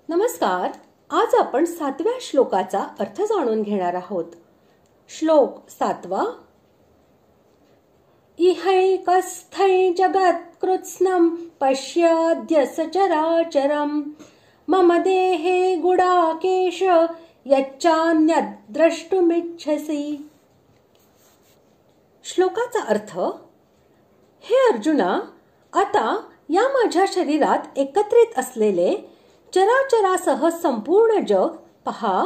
नमस्कार. आज आपण 7व्या श्लोकाचा अर्थ जाणून घेणार आहोत. श्लोक 7. इहैकस्थै जगत्कृत्स्नं पश्याद्य सचराचरं मम देहे गुडाकेश यच्चान्यद् द्रष्टुमिच्छसि. श्लोकाचा अर्थ: हे अर्जुना, आता या माझ्या शरीरात एकत्रित असलेले चराचरासह संपूर्ण जग पहा,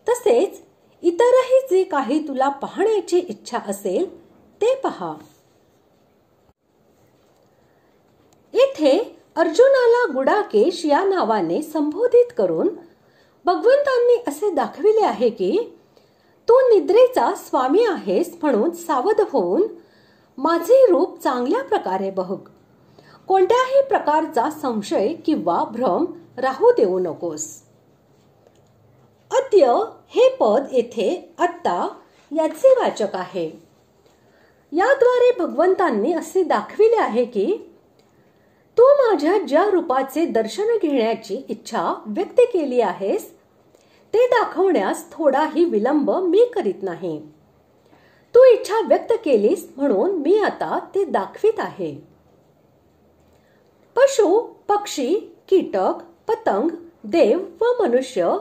तसेच इतरही जे काही तुला पाहण्याची इच्छा असेल ते पहा. येथे अर्जुनाला गुडाकेश या नावाने संबोधित करून भगवंतांनी असे दाखविले आहे की तू निद्रेचा स्वामी आहेस, म्हणून सावध होऊन माझे रूप चांगल्या प्रकारे बघ. कोणत्याही प्रकारचा संशय किंवा भ्रम राहू देऊ नकोस. अद्य हे पद येथे आत्ता याचे वाचक आहे. याद्वारे भगवंतांनी असे दाखविले आहे की तू माझ्या ज्या रूपाचे दर्शन घेण्याची इच्छा व्यक्त केली आहेस ते दाखवण्यास थोडाही विलंब मी करीत नाही. तू इच्छा व्यक्त केलीस म्हणून मी आता ते दाखवित आहे. पशु, पक्षी, कीटक, पतंग, देव व मनुष्य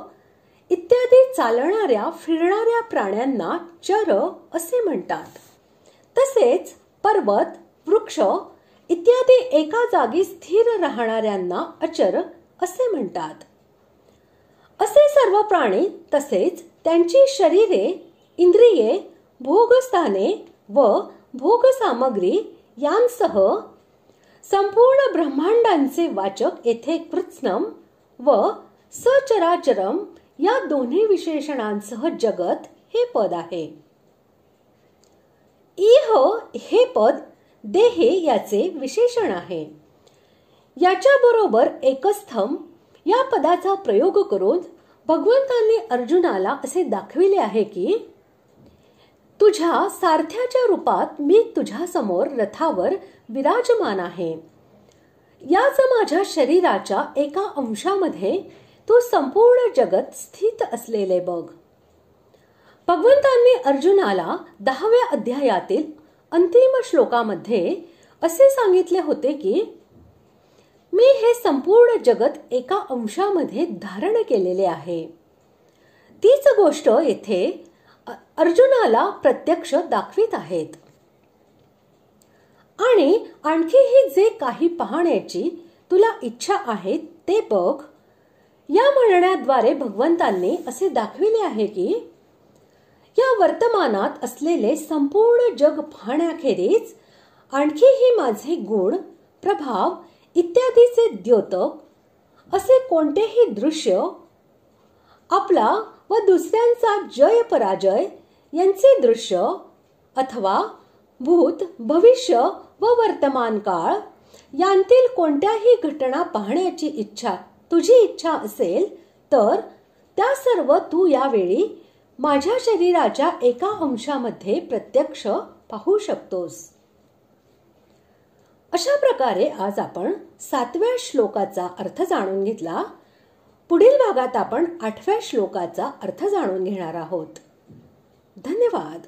इत्यादी चालणाऱ्या फिरणाऱ्या प्राण्यांना चर असे म्हणतात. तसेच पर्वत, वृक्ष इत्यादी एका जागी स्थिर राहणाऱ्यांना अचर असे म्हणतात. असे सर्व प्राणी तसेच त्यांची शरीरे, इंद्रिये, भोगस्थाने व भोगसामग्री यांसह संपूर्ण ब्रह्मांडांचे वाचक येथे कृत्स्नम व सचराचरम या दोन्ही विशेषणांसह जगत हे पद आहे. इह हे पद देहे याचे विशेषण आहे. याच्या बरोबर एकस्थम या पदाचा प्रयोग करून भगवंतांनी अर्जुनाला असे दाखविले आहे की तुझ्या सारथ्याच्या रूपात मी तुझ्या समोर रथावर विराजमान आहे. याच माझ्या शरीराच्या एका अंशामध्ये तू संपूर्ण जगत स्थित असलेले बघ. भगवंतांनी अर्जुनाला 10व्या अध्यायातील अंतिम श्लोकामध्ये असे सांगितले होते की मी हे संपूर्ण जगत एका अंशामध्ये धारण केलेले आहे. तीच गोष्ट येथे अर्जुनाला प्रत्यक्ष दाखवित आहेत. आणि आणखीही जे काही पाहण्याची तुला इच्छा आहे ते बघ. या म्हणण्याद्वारे भगवंतांनी असे दाखविले आहे की या वर्तमानात असलेले संपूर्ण जग पाहण्याखेरीज आणखीही माझे गुण, प्रभाव इत्यादीचे द्योतक असे कोणतेही दृश्य, आपला व दुसऱ्यांचा जय पराजय यांचे दृश्य, अथवा भूत, भविष्य व वर्तमान काळ यांतील कोणत्याही घटना पाहण्याची इच्छा तुझी इच्छा असेल तर त्या सर्व तू यावेळी माझ्या शरीराच्या एका अंशामध्ये प्रत्यक्ष पाहू शकतोस. अशा प्रकारे आज आपण 7व्या श्लोकाचा अर्थ जाणून घेतला. पुढील भागात आपण 8व्या श्लोकाचा अर्थ जाणून घेणार आहोत. धन्यवाद.